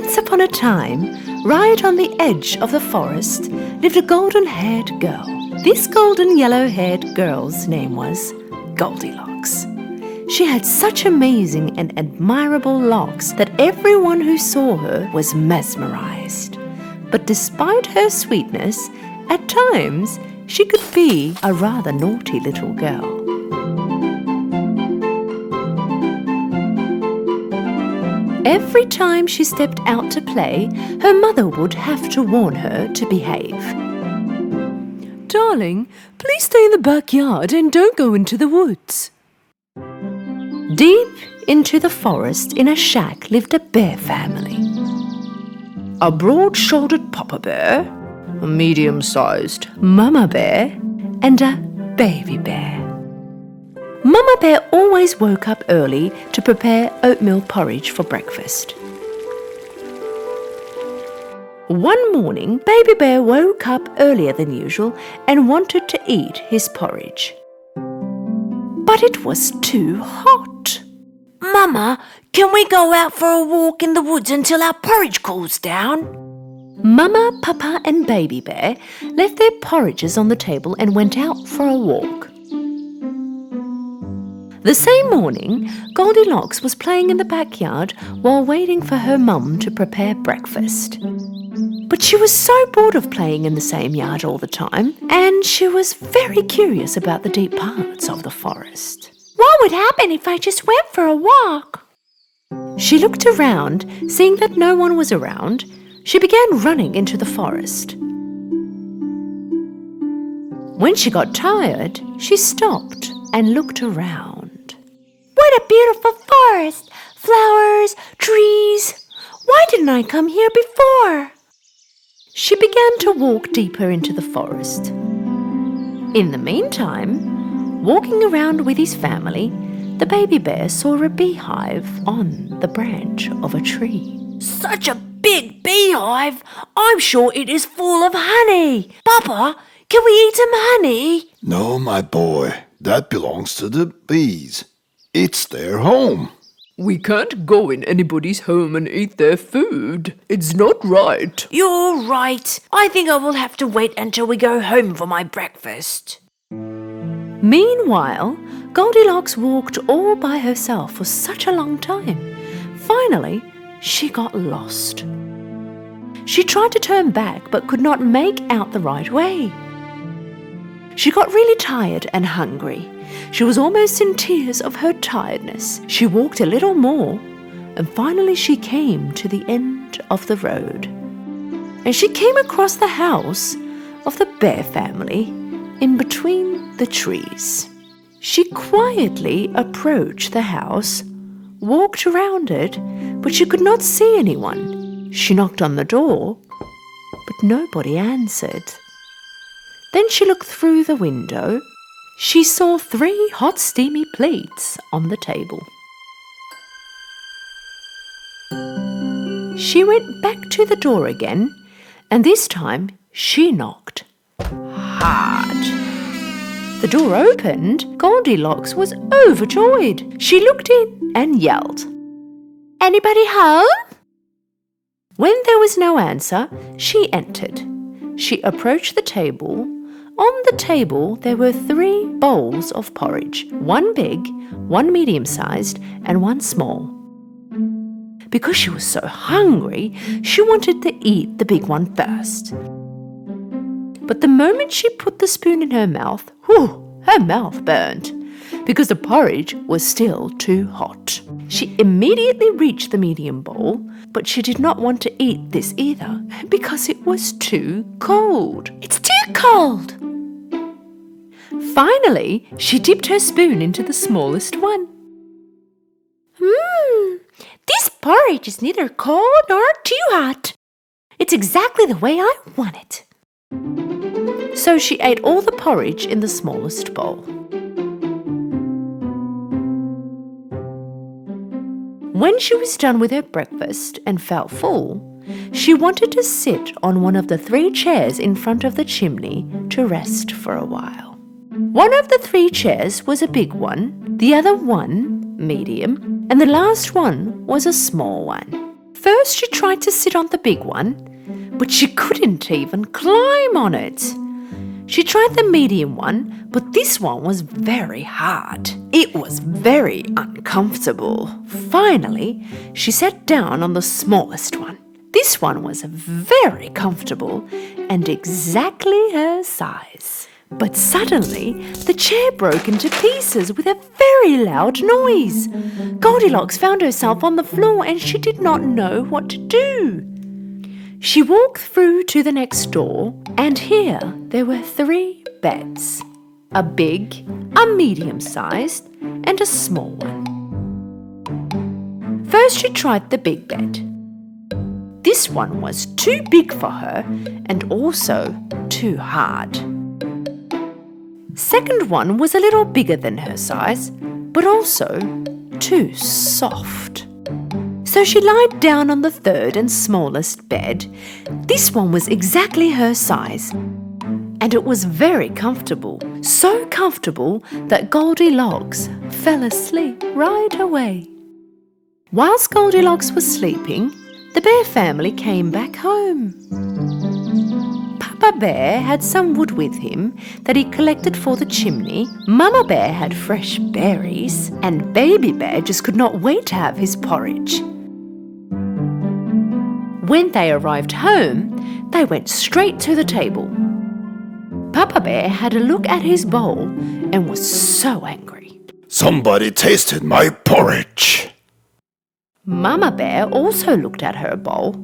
Once upon a time, right on the edge of the forest, lived a golden-haired girl. This golden yellow-haired girl's name was Goldilocks. She had such amazing and admirable locks that everyone who saw her was mesmerized. But despite her sweetness, at times she could be a rather naughty little girl. Every time she stepped out to play, her mother would have to warn her to behave. "Darling, please stay in the backyard and don't go into the woods." Deep into the forest in a shack lived a bear family. A broad-shouldered papa bear, a medium-sized mama bear, and a baby bear. Mama Bear always woke up early to prepare oatmeal porridge for breakfast. One morning, Baby Bear woke up earlier than usual and wanted to eat his porridge. But it was too hot. "Mama, can we go out for a walk in the woods until our porridge cools down?" Mama, Papa and Baby Bear left their porridges on the table and went out for a walk. The same morning, Goldilocks was playing in the backyard while waiting for her mum to prepare breakfast. But she was so bored of playing in the same yard all the time, and she was very curious about the deep parts of the forest. What would happen if I just went for a walk? She looked around, seeing that no one was around. She began running into the forest. When she got tired, she stopped and looked around. What a beautiful forest! Flowers, trees. Why didn't I come here before? She began to walk deeper into the forest. In the meantime, walking around with his family, the baby bear saw a beehive on the branch of a tree. Such a big beehive! I'm sure it is full of honey. Papa, can we eat some honey? No, my boy, that belongs to the bees. It's their home. We can't go in anybody's home and eat their food. It's not right. You're right. I think I will have to wait until we go home for my breakfast. Meanwhile, Goldilocks walked all by herself for such a long time. Finally, she got lost. She tried to turn back but could not make out the right way. She got really tired and hungry. She was almost in tears of her tiredness. She walked a little more, and finally she came to the end of the road. And she came across the house of the bear family in between the trees. She quietly approached the house, walked around it, but she could not see anyone. She knocked on the door, but nobody answered. Then she looked through the window. She saw 3 hot steamy plates on the table. She went back to the door again, and this time she knocked hard. The door opened. Goldilocks was overjoyed. She looked in and yelled, "Anybody home?" When there was no answer, she entered. She approached the table. On the table, there were 3 bowls of porridge, 1 big, 1 medium-sized, and 1 small. Because she was so hungry, she wanted to eat the big one first. But the moment she put the spoon in her mouth, her mouth burned, because the porridge was still too hot. She immediately reached the medium bowl, but she did not want to eat this either, because it was too cold. It's too cold! Finally, she dipped her spoon into the smallest one. This porridge is neither cold nor too hot. It's exactly the way I want it. So she ate all the porridge in the smallest bowl. When she was done with her breakfast and felt full, she wanted to sit on one of the 3 chairs in front of the chimney to rest for a while. One of the 3 chairs was a big one, the other one medium, and the last one was a small one. First she tried to sit on the big one, but she couldn't even climb on it. She tried the medium one, but this one was very hard. It was very uncomfortable. Finally, she sat down on the smallest one. This one was very comfortable and exactly her size. But suddenly, the chair broke into pieces with a very loud noise. Goldilocks found herself on the floor and she did not know what to do. She walked through to the next door, and here there were 3 beds. A big, a medium-sized, and a small one. First she tried the big bed. This one was too big for her and also too hard. Second one was a little bigger than her size, but also too soft. So she lied down on the third and smallest bed. This one was exactly her size, and it was very comfortable. So comfortable that Goldilocks fell asleep right away. Whilst Goldilocks was sleeping, the bear family came back home. Papa Bear had some wood with him that he collected for the chimney. Mama Bear had fresh berries, and Baby Bear just could not wait to have his porridge. When they arrived home, they went straight to the table. Papa Bear had a look at his bowl and was so angry. Somebody tasted my porridge. Mama Bear also looked at her bowl.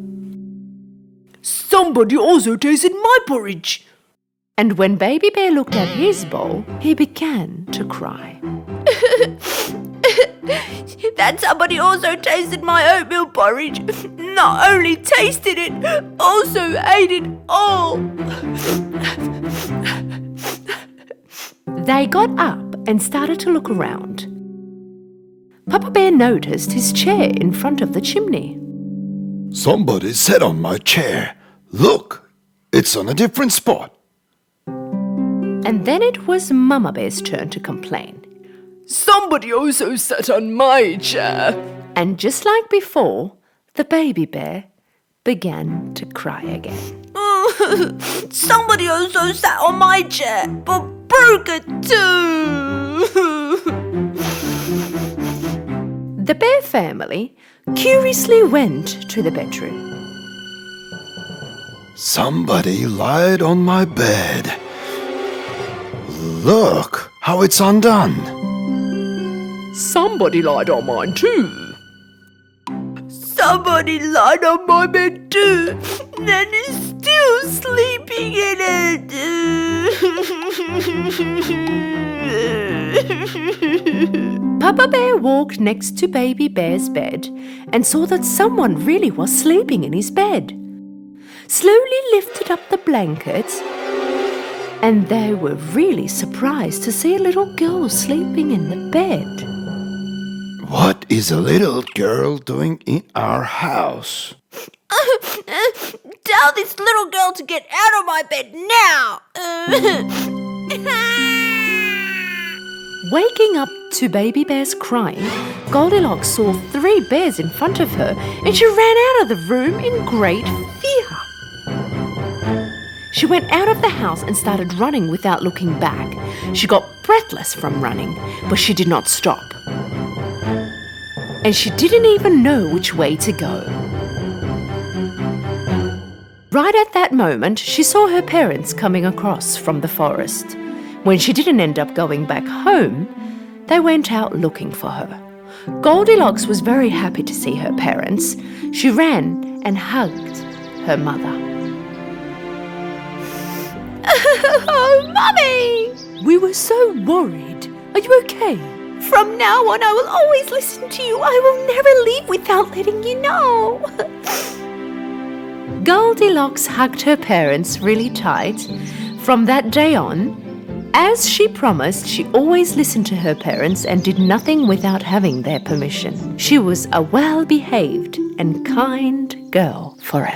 Somebody also tasted my porridge. And when Baby Bear looked at his bowl, he began to cry. That somebody also tasted my oatmeal porridge. Not only tasted it, also ate it all. They got up and started to look around. Papa Bear noticed his chair in front of the chimney. Somebody sat on my chair. Look, it's on a different spot. And then it was Mama Bear's turn to complain. Somebody also sat on my chair. And just like before, the Baby Bear began to cry again. Somebody also sat on my chair, but broke it too. The bear family curiously went to the bedroom. Somebody lied on my bed. Look how it's undone. Somebody lied on mine too. Somebody lied on my bed too, and is still sleeping in it. Papa Bear walked next to Baby Bear's bed and saw that someone really was sleeping in his bed. Slowly lifted up the blankets, and they were really surprised to see a little girl sleeping in the bed. What is a little girl doing in our house? Tell this little girl to get out of my bed now. Waking up to Baby Bear's crying, Goldilocks saw 3 bears in front of her and she ran out of the room in great fear. She went out of the house and started running without looking back. She got breathless from running, but she did not stop. And she didn't even know which way to go. Right at that moment, she saw her parents coming across from the forest. When she didn't end up going back home, they went out looking for her. Goldilocks was very happy to see her parents. She ran and hugged her mother. Oh, Mummy! We were so worried. Are you okay? From now on, I will always listen to you. I will never leave without letting you know. Goldilocks hugged her parents really tight. From that day on, as she promised, she always listened to her parents and did nothing without having their permission. She was a well-behaved and kind girl forever.